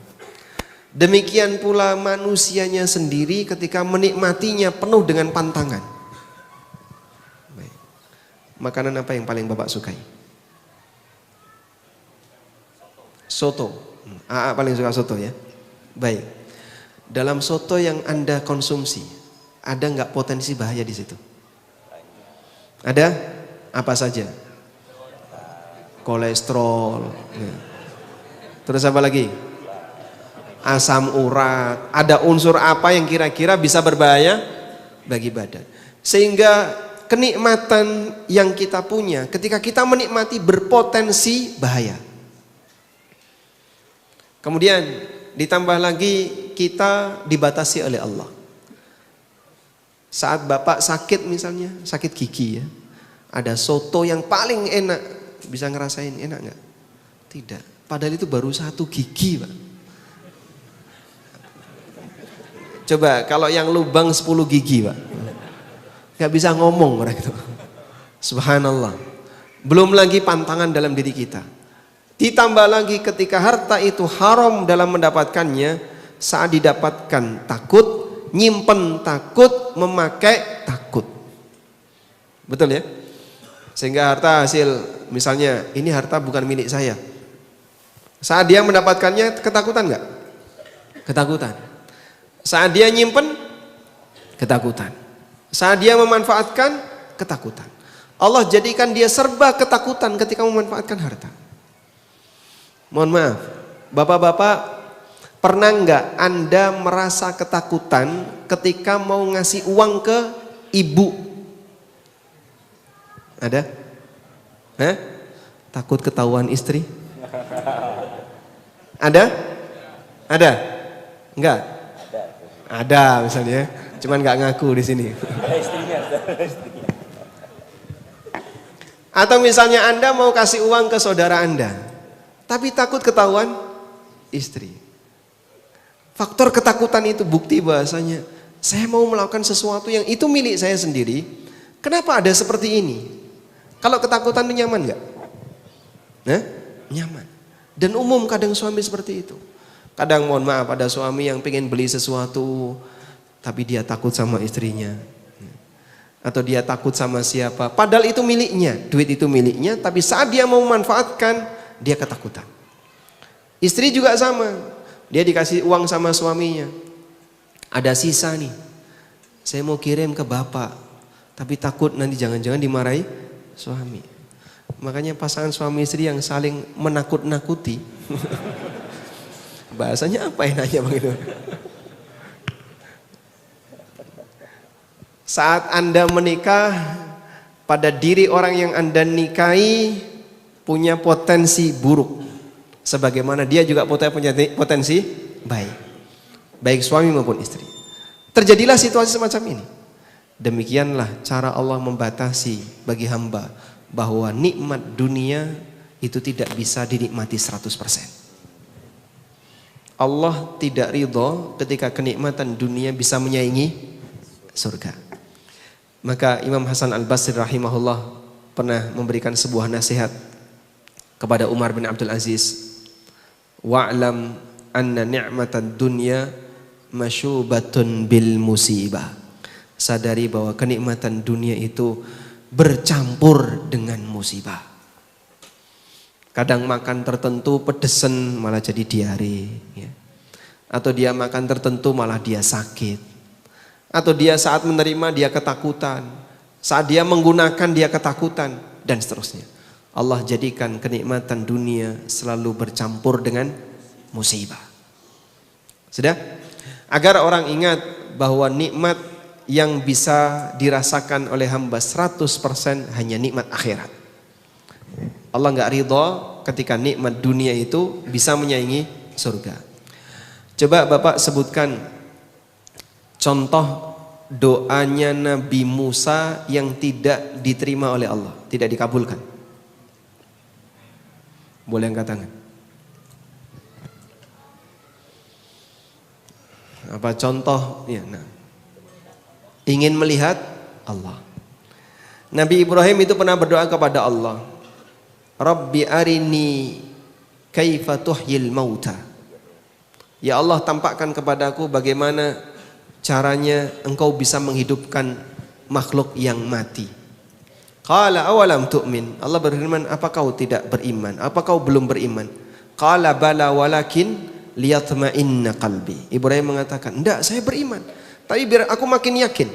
Demikian pula manusianya sendiri ketika menikmatinya penuh dengan pantangan. Baik. Makanan apa yang paling Bapak sukai? Soto. AA paling suka soto ya. Baik. Dalam soto yang Anda konsumsi, ada nggak potensi bahaya di situ? Ada? Apa saja? Kolesterol. Terus apa lagi? Asam urat. Ada unsur apa yang kira-kira bisa berbahaya bagi badan? Sehingga kenikmatan yang kita punya ketika kita menikmati berpotensi bahaya. Kemudian ditambah lagi kita dibatasi oleh Allah. Saat Bapak sakit misalnya, sakit gigi ya, ada soto yang paling enak, bisa ngerasain enak nggak? Tidak, padahal itu baru satu gigi Pak. Coba kalau yang lubang 10 gigi Pak, nggak bisa ngomong orang itu. Subhanallah. Belum lagi pantangan dalam diri kita. Ditambah lagi ketika harta itu haram dalam mendapatkannya, saat didapatkan takut, nyimpen takut, memakai takut. Betul ya? Sehingga harta hasil, misalnya ini harta bukan milik saya. Saat dia mendapatkannya ketakutan nggak? Ketakutan. Saat dia nyimpen, ketakutan. Saat dia memanfaatkan, ketakutan. Allah jadikan dia serba ketakutan ketika memanfaatkan harta. Mohon maaf, bapak-bapak, pernah nggak Anda merasa ketakutan ketika mau ngasih uang ke ibu? Ada? Hah? Takut ketahuan istri? Ada? Ada? Enggak? Ada misalnya, cuman nggak ngaku di sini. Atau misalnya Anda mau kasih uang ke saudara Anda, tapi takut ketahuan istri. Faktor ketakutan itu bukti bahasanya saya mau melakukan sesuatu yang itu milik saya sendiri. Kenapa ada seperti ini? Kalau ketakutan itu nyaman nggak? Nah, nyaman. Dan umum kadang suami seperti itu. Kadang mohon maaf ada suami yang pengen beli sesuatu tapi dia takut sama istrinya. Atau dia takut sama siapa. Padahal itu miliknya, duit itu miliknya. Tapi saat dia mau memanfaatkan, dia ketakutan. Istri juga sama. Dia dikasih uang sama suaminya. Ada sisa nih. Saya mau kirim ke bapak. Tapi takut nanti jangan-jangan dimarahi suami. Makanya pasangan suami istri yang saling menakut-nakuti. Bahasanya apa enaknya begitu? Saat Anda menikah, pada diri orang yang Anda nikahi punya potensi buruk, sebagaimana dia juga punya potensi baik, baik suami maupun istri. Terjadilah situasi semacam ini. Demikianlah cara Allah membatasi bagi hamba bahwa nikmat dunia itu tidak bisa dinikmati 100%. Allah tidak ridho ketika kenikmatan dunia bisa menyaingi surga. Maka Imam Hasan Al-Basri rahimahullah pernah memberikan sebuah nasihat kepada Umar bin Abdul Aziz. Wa'lam anna ni'matad dunya masyubatun bil musibah. Sadari bahwa kenikmatan dunia itu bercampur dengan musibah. Kadang makan tertentu pedesan malah jadi diare ya. Atau dia makan tertentu malah dia sakit. Atau dia saat menerima dia ketakutan. Saat dia menggunakan dia ketakutan dan seterusnya. Allah jadikan kenikmatan dunia selalu bercampur dengan musibah. Sudah? Agar orang ingat bahwa nikmat yang bisa dirasakan oleh hamba 100% hanya nikmat akhirat. Allah nggak ridho ketika nikmat dunia itu bisa menyaingi surga. Coba Bapak sebutkan contoh doanya Nabi Musa yang tidak diterima oleh Allah, tidak dikabulkan. Boleh angkat tangan. Apa contoh? Ya, nah. Ingin melihat Allah. Nabi Ibrahim itu pernah berdoa kepada Allah, Rabbi arini kaifa tuhyil mauta. Ya Allah, tampakkan kepadaku bagaimana caranya engkau bisa menghidupkan makhluk yang mati. Qala awalam tu'min. Allah berfirman, apa kau tidak beriman? Apa kau belum beriman? Qala bala walakin liyatma'inna qalbi. Ibrahim mengatakan, enggak, saya beriman, tapi biar aku makin yakin.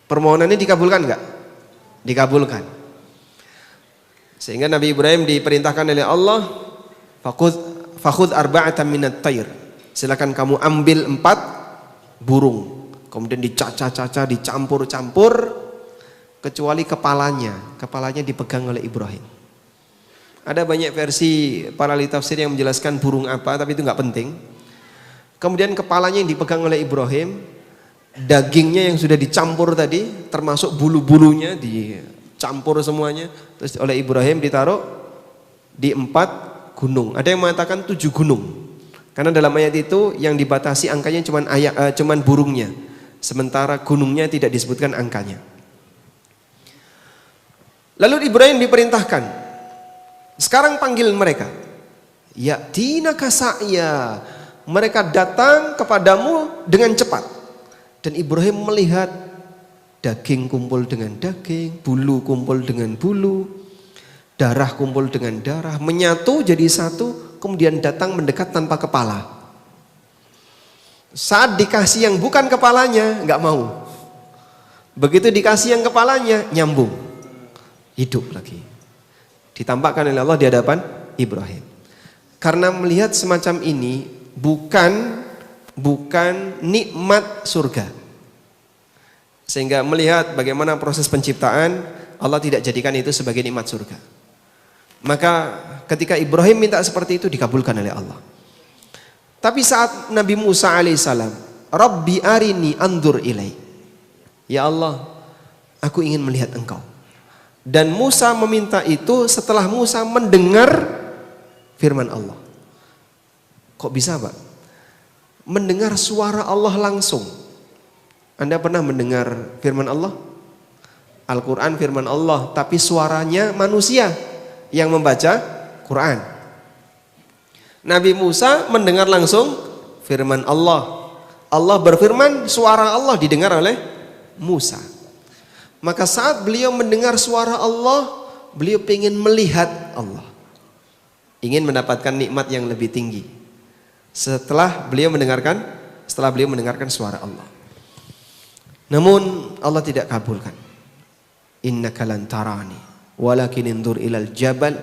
Permohonannya dikabulkan enggak? Dikabulkan. Sehingga Nabi Ibrahim diperintahkan oleh Allah, fakhudh arba'atan minat tayr. Silakan kamu ambil 4 burung. Kemudian dicaca-caca, dicampur-campur, kecuali kepalanya. Kepalanya dipegang oleh Ibrahim. Ada banyak versi para ahli tafsir yang menjelaskan burung apa, tapi itu nggak penting. Kemudian kepalanya yang dipegang oleh Ibrahim, dagingnya yang sudah dicampur tadi, termasuk bulu-bulunya dicampur semuanya, terus oleh Ibrahim ditaruh di 4 gunung. Ada yang mengatakan 7 gunung, karena dalam ayat itu yang dibatasi angkanya cuman burungnya, sementara gunungnya tidak disebutkan angkanya. Lalu Ibrahim diperintahkan, sekarang panggil mereka. Ya'tinaka sa'ya. Mereka datang kepadamu dengan cepat. Dan Ibrahim melihat daging kumpul dengan daging, bulu kumpul dengan bulu, darah kumpul dengan darah, menyatu jadi satu, kemudian datang mendekat tanpa kepala. Saat dikasih yang bukan kepalanya, nggak mau. Begitu dikasih yang kepalanya, nyambung, hidup lagi. Ditampakkan oleh Allah di hadapan Ibrahim. Karena melihat semacam ini bukan nikmat surga. Sehingga melihat bagaimana proses penciptaan, Allah tidak jadikan itu sebagai nikmat surga. Maka ketika Ibrahim minta seperti itu, dikabulkan oleh Allah. Tapi saat Nabi Musa alaihissalam, Rabbi arini andur ilai. Ya Allah, aku ingin melihat engkau. Dan Musa meminta itu setelah Musa mendengar firman Allah. Kok bisa, Pak? Mendengar suara Allah langsung. Anda pernah mendengar firman Allah? Al-Quran firman Allah, tapi suaranya manusia yang membaca Quran. Nabi Musa mendengar langsung firman Allah. Allah berfirman, suara Allah didengar oleh Musa. Maka saat beliau mendengar suara Allah, beliau ingin melihat Allah. Ingin mendapatkan nikmat yang lebih tinggi. Setelah beliau mendengarkan suara Allah. Namun Allah tidak kabulkan. Innaka lan tarani, walakin indur ilal jabal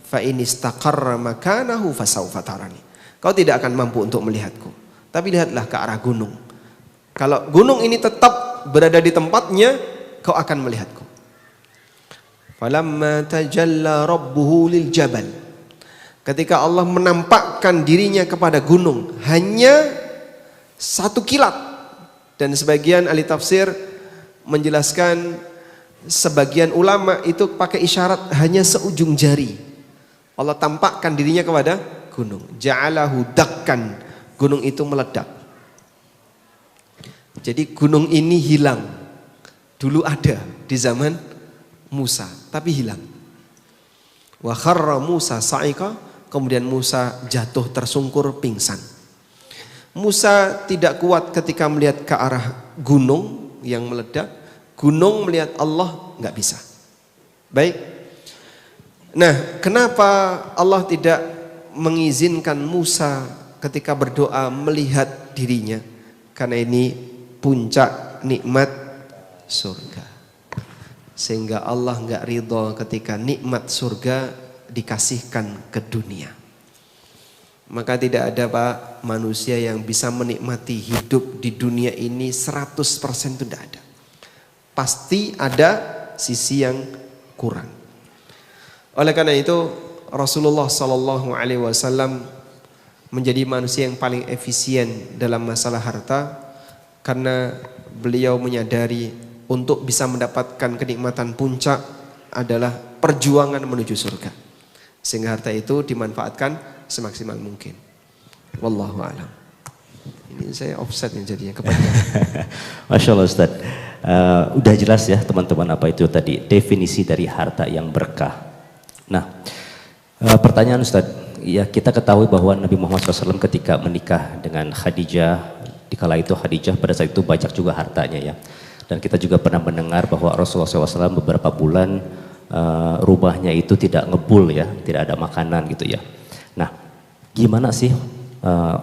fa in istaqarra makanahu fasawfa tarani. Kau tidak akan mampu untuk melihatku, tapi lihatlah ke arah gunung. Kalau gunung ini tetap berada di tempatnya, kau akan melihatku. Falamma tajalla rabbuhu lil jabal. Ketika Allah menampakkan dirinya kepada gunung, hanya 1 kilat. Dan sebagian ahli tafsir menjelaskan, sebagian ulama itu pakai isyarat hanya seujung jari. Allah tampakkan dirinya kepada gunung. Ja'alahu dakkan. Gunung itu meledak. Jadi gunung ini hilang. Dulu ada di zaman Musa, tapi hilang. Wa kharra Musa sa'iqa, kemudian Musa jatuh tersungkur pingsan. Musa tidak kuat ketika melihat ke arah gunung yang meledak. Gunung melihat Allah nggak bisa. Baik. Nah, kenapa Allah tidak mengizinkan Musa ketika berdoa melihat dirinya? Karena ini puncak nikmat surga. Sehingga Allah nggak ridho ketika nikmat surga dikasihkan ke dunia. Maka tidak ada, Pak, manusia yang bisa menikmati hidup di dunia ini 100% itu tidak ada. Pasti ada sisi yang kurang. Oleh karena itu Rasulullah Sallallahu Alaihi Wasallam menjadi manusia yang paling efisien dalam masalah harta karena beliau menyadari untuk bisa mendapatkan kenikmatan puncak adalah perjuangan menuju surga, sehingga harta itu dimanfaatkan semaksimal mungkin. Wallahu a'lam. Ini saya offset yang jadinya kepanjangan. Masya Allah Ustaz. Udah jelas ya teman-teman apa itu tadi definisi dari harta yang berkah. Nah, pertanyaan Ustaz, ya kita ketahui bahwa Nabi Muhammad SAW ketika menikah dengan Khadijah, dikala itu Khadijah pada saat itu banyak juga hartanya ya. Dan kita juga pernah mendengar bahwa Rasulullah SAW beberapa bulan rumahnya itu tidak ngebul ya, tidak ada makanan gitu ya. Nah, gimana sih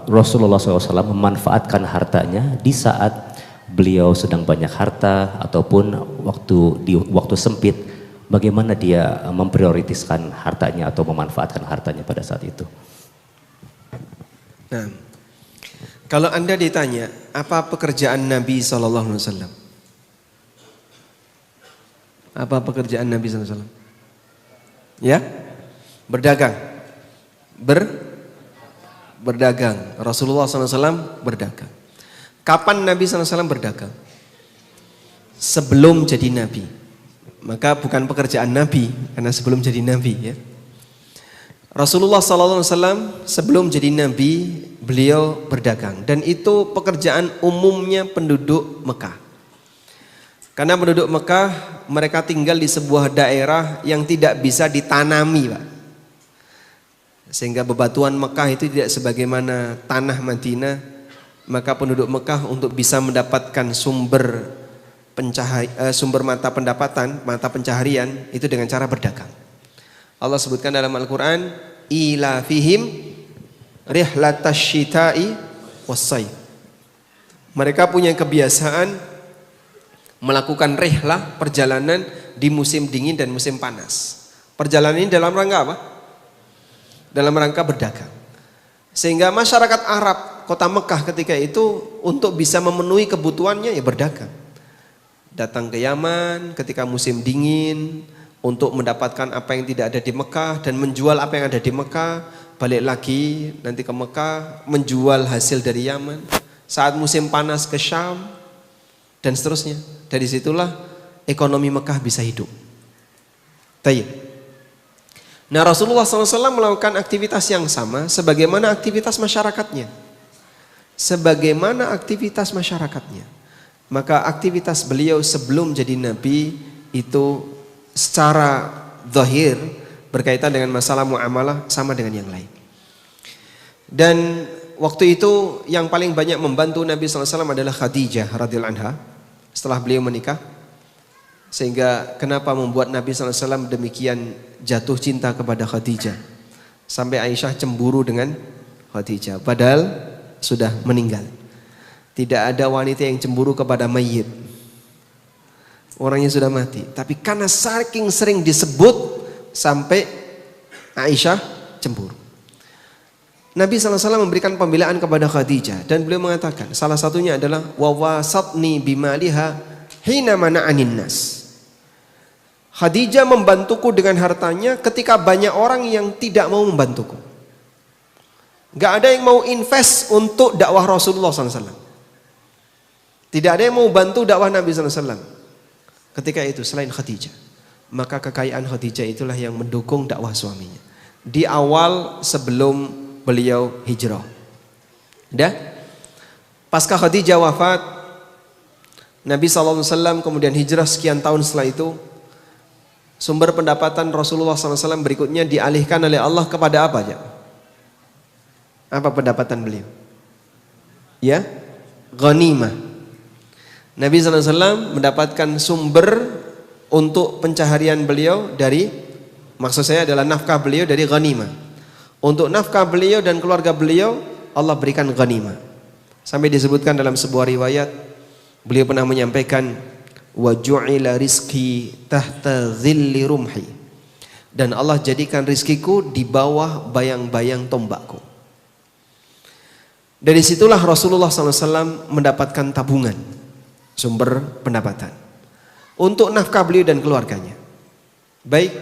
Rasulullah SAW memanfaatkan hartanya di saat beliau sedang banyak harta ataupun waktu sempit, bagaimana dia memprioritaskan hartanya atau memanfaatkan hartanya pada saat itu? Nah, kalau Anda ditanya apa pekerjaan Nabi SAW? Apa pekerjaan Nabi SAW? Ya, berdagang. Berdagang. Rasulullah SAW berdagang. Kapan Nabi SAW berdagang? Sebelum jadi Nabi. Maka bukan pekerjaan Nabi, karena sebelum jadi Nabi ya. Rasulullah SAW sebelum jadi Nabi, beliau berdagang. Dan itu pekerjaan umumnya penduduk Mekah. Karena penduduk Mekah, mereka tinggal di sebuah daerah yang tidak bisa ditanami, Pak. Sehingga bebatuan Mekah itu tidak sebagaimana tanah Madinah. Maka penduduk Mekah untuk bisa mendapatkan sumber mata pendapatan, mata pencaharian itu dengan cara berdagang. Allah sebutkan dalam Al-Quran, ila fihim rihlatash syita'i wassayf. Mereka punya kebiasaan melakukan rihlah, perjalanan di musim dingin dan musim panas. Perjalanan ini dalam rangka apa? Dalam rangka berdagang. Sehingga masyarakat Arab kota Mekah ketika itu untuk bisa memenuhi kebutuhannya ya berdagang. Datang ke Yaman ketika musim dingin untuk mendapatkan apa yang tidak ada di Mekah dan menjual apa yang ada di Mekah, balik lagi nanti ke Mekah menjual hasil dari Yaman. Saat musim panas ke Syam dan seterusnya. Dari situlah ekonomi Mekah bisa hidup. Tayyib. Nah, Rasulullah SAW melakukan aktivitas yang sama sebagaimana aktivitas masyarakatnya. Sebagaimana aktivitas masyarakatnya. Maka aktivitas beliau sebelum jadi Nabi itu secara zahir berkaitan dengan masalah muamalah sama dengan yang lain. Dan waktu itu yang paling banyak membantu Nabi SAW adalah Khadijah radhiyallahu anha setelah beliau menikah. Sehingga kenapa membuat Nabi SAW demikian jatuh cinta kepada Khadijah. Sampai Aisyah cemburu dengan Khadijah. Padahal sudah meninggal. Tidak ada wanita yang cemburu kepada mayit. Orangnya sudah mati. Tapi karena saking sering disebut sampai Aisyah cemburu. Nabi SAW memberikan pembelaan kepada Khadijah. Dan beliau mengatakan salah satunya adalah wawasatni bimaliha hina mana'anin nas. Khadijah membantuku dengan hartanya ketika banyak orang yang tidak mau membantuku. Gak ada yang mau invest untuk dakwah Rasulullah SAW. Tidak ada yang mau bantu dakwah Nabi SAW. Ketika itu selain Khadijah. Maka kekayaan Khadijah itulah yang mendukung dakwah suaminya. Di awal sebelum beliau hijrah. Dah? Pasca Khadijah wafat, Nabi SAW kemudian hijrah sekian tahun setelah itu. Sumber pendapatan Rasulullah SAW berikutnya dialihkan oleh Allah kepada apa aja? Apa pendapatan beliau? Ya, ghanimah. Nabi SAW mendapatkan sumber untuk pencaharian beliau dari, maksud saya adalah nafkah beliau dari ghanimah. Untuk nafkah beliau dan keluarga beliau Allah berikan ghanimah. Sampai disebutkan dalam sebuah riwayat beliau pernah menyampaikan wa ju'ila rizki tahta dhilli rumhi, dan Allah jadikan rizkiku di bawah bayang-bayang tombakku. Dari situlah Rasulullah SAW mendapatkan tabungan, sumber pendapatan untuk nafkah beliau dan keluarganya. Baik,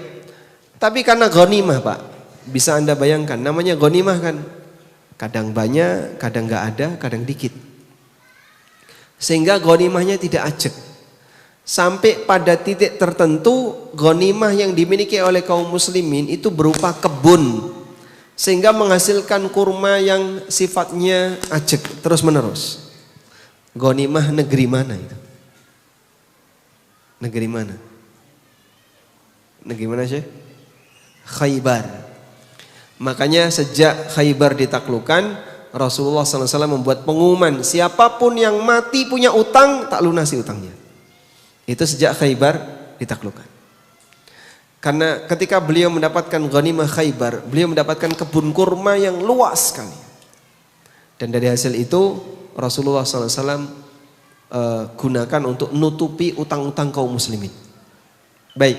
Tapi karena ghanimah Pak, bisa Anda bayangkan, namanya ghanimah kan kadang banyak, kadang nggak ada, kadang dikit. Sehingga ghanimahnya tidak ajak. Sampai pada titik tertentu ghanimah yang dimiliki oleh kaum muslimin itu berupa kebun. Sehingga menghasilkan kurma yang sifatnya ajak terus menerus. Ghanimah negeri mana itu? Negeri mana? Negeri mana Syekh? Khaybar. Makanya sejak Khaybar ditaklukkan, Rasulullah SAW membuat pengumuman, siapapun yang mati punya utang, tak lunasi utangnya. Itu sejak Khaybar ditaklukkan. Karena ketika beliau mendapatkan ghanimah Khaybar, beliau mendapatkan kebun kurma yang luas sekali. Dan dari hasil itu Rasulullah SAW gunakan untuk nutupi utang-utang kaum muslimin. Baik.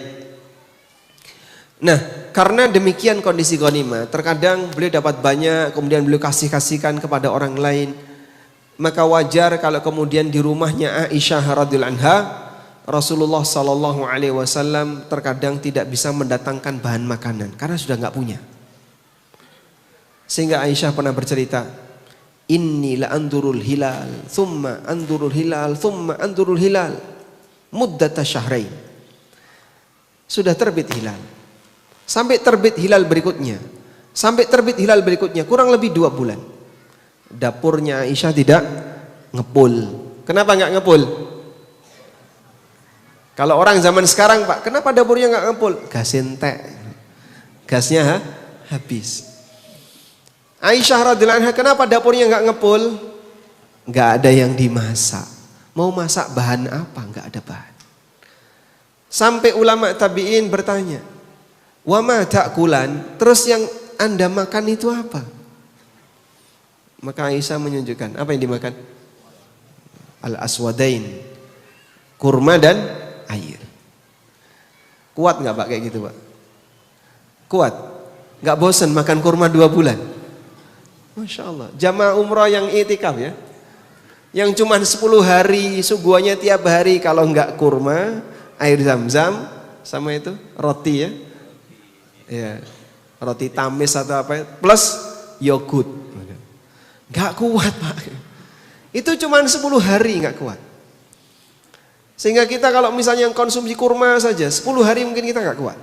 Nah, karena demikian kondisi ghanimah, terkadang beliau dapat banyak, kemudian beliau kasih-kasihkan kepada orang lain. Maka wajar kalau kemudian di rumahnya Aisyah radhiyallahu anha, Rasulullah sallallahu alaihi wasallam terkadang tidak bisa mendatangkan bahan makanan karena sudah nggak punya. Sehingga Aisyah pernah bercerita, "Inni la andurul hilal, thumma andurul hilal, thumma andurul hilal, muddata syahrain." Sudah terbit hilal. Sampai terbit hilal berikutnya. Sampai terbit hilal berikutnya. Kurang lebih 2 bulan. Dapurnya Aisyah tidak ngepul. Kenapa nggak ngepul? Kalau orang zaman sekarang Pak, kenapa dapurnya nggak ngepul? Gas entek. Gasnya habis. Aisyah radhiyallahu anha, kenapa dapurnya nggak ngepul? Nggak ada yang dimasak. Mau masak bahan apa? Nggak ada bahan. Sampai ulama tabi'in bertanya, wa ma ta'kulan, terus yang Anda makan itu apa? Maka Aisyah menunjukkan, apa yang dimakan? Al-aswadain, kurma dan air. Kuat nggak Pak kayak gitu Pak? Kuat? Nggak bosan makan kurma 2 bulan? Masya Allah. Jamaah umroh yang i'tikaf ya, yang cuma 10 hari suguhannya tiap hari, kalau nggak kurma, air zam-zam, sama itu roti ya. Ya, roti tamis atau apa plus yogurt. Gak kuat Pak. Itu cuma 10 hari gak kuat. Sehingga kita kalau misalnya konsumsi kurma saja 10 hari mungkin kita gak kuat.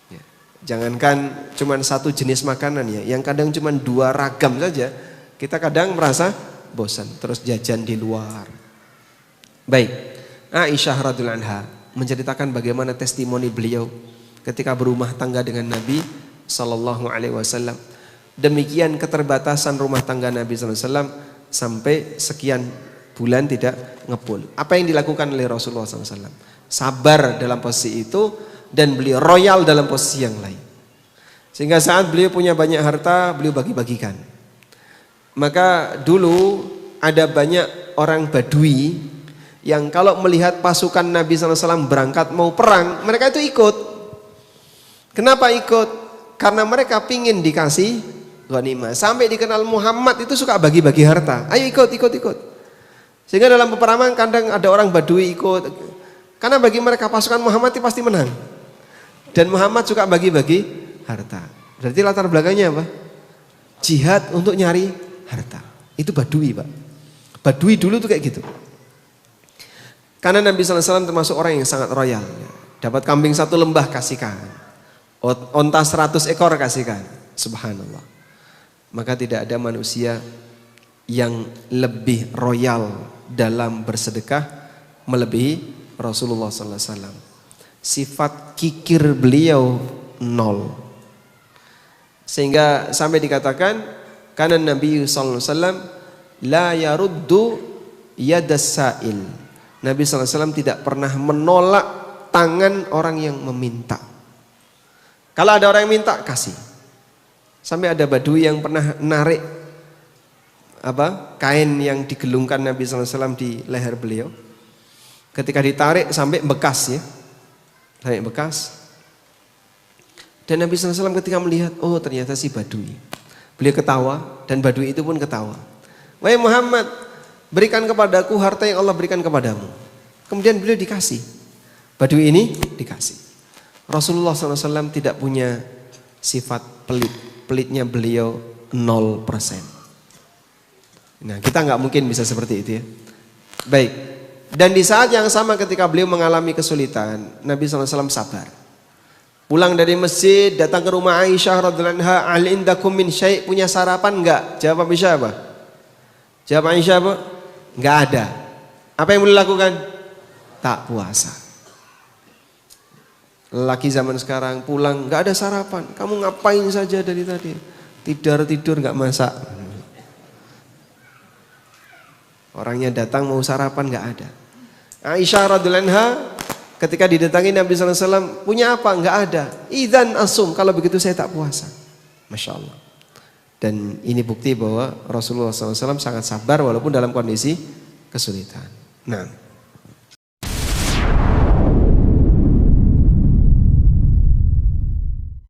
Ya, jangankan cuma 1 jenis makanan ya, yang kadang cuma 2 ragam saja kita kadang merasa bosan, terus jajan di luar. Baik, Aisyah radhiyallahu anha menceritakan bagaimana testimoni beliau ketika berumah tangga dengan Nabi Sallallahu Alaihi Wasallam. Demikian keterbatasan rumah tangga Nabi Sallallahu Alaihi Wasallam sampai sekian bulan tidak ngepul. Apa yang dilakukan oleh Rasulullah SAW? Sabar dalam posisi itu dan beliau royal dalam posisi yang lain. Sehingga saat beliau punya banyak harta, beliau bagi-bagikan. Maka dulu ada banyak orang Badui yang kalau melihat pasukan Nabi SAW berangkat mau perang, mereka itu ikut. Kenapa ikut? Karena mereka pingin dikasih ghanimah. Sampai dikenal Muhammad itu suka bagi-bagi harta. Ayo ikut. Sehingga dalam peperangan kadang ada orang Badui ikut. Karena bagi mereka pasukan Muhammad itu pasti menang. Dan Muhammad suka bagi-bagi harta. Berarti latar belakangnya apa? Jihad untuk nyari harta. Itu Badui Pak. Badui dulu tuh kayak gitu. Karena Nabi SAW termasuk orang yang sangat royal. Dapat kambing 1 lembah kasihkan. Onta 100 ekor kasihkan. Subhanallah. Maka tidak ada manusia yang lebih royal dalam bersedekah melebihi Rasulullah SAW. Sifat kikir beliau 0. Sehingga sampai dikatakan karena Nabi SAW la yaruddu yadas sa'il. Nabi SAW tidak pernah menolak tangan orang yang meminta. Kalau ada orang yang minta, kasih. Sampai ada Badui yang pernah narik kain yang digelungkan Nabi SAW di leher beliau. Ketika ditarik sampai bekas ya. Sampai bekas. Dan Nabi SAW ketika melihat, oh ternyata si Badui. Beliau ketawa dan Badui itu pun ketawa. Wahai Muhammad, berikan kepadaku harta yang Allah berikan kepadamu. Kemudian beliau dikasih. Badui ini dikasih. Rasulullah SAW tidak punya sifat pelit. Pelitnya beliau 0%. Nah, kita nggak mungkin bisa seperti itu ya. Baik. Dan di saat yang sama ketika beliau mengalami kesulitan, Nabi SAW sabar. Pulang dari masjid, datang ke rumah Aisyah radhiyallahu anha, "Hal indakum min syai'?" Punya sarapan enggak? Jawab Aisyah apa? Jawab Aisyah apa? Enggak ada. Apa yang boleh lakukan? Tak puasa. Laki zaman sekarang pulang enggak ada sarapan. Kamu ngapain saja dari tadi? Tidur enggak masak. Orangnya datang mau sarapan enggak ada. Aisyah radhiyallahu anha ketika didatangi Nabi SAW, punya apa? Enggak ada. Idzan asum, kalau begitu saya tak puasa. Masya Allah. Dan ini bukti bahwa Rasulullah SAW sangat sabar walaupun dalam kondisi kesulitan. Nah.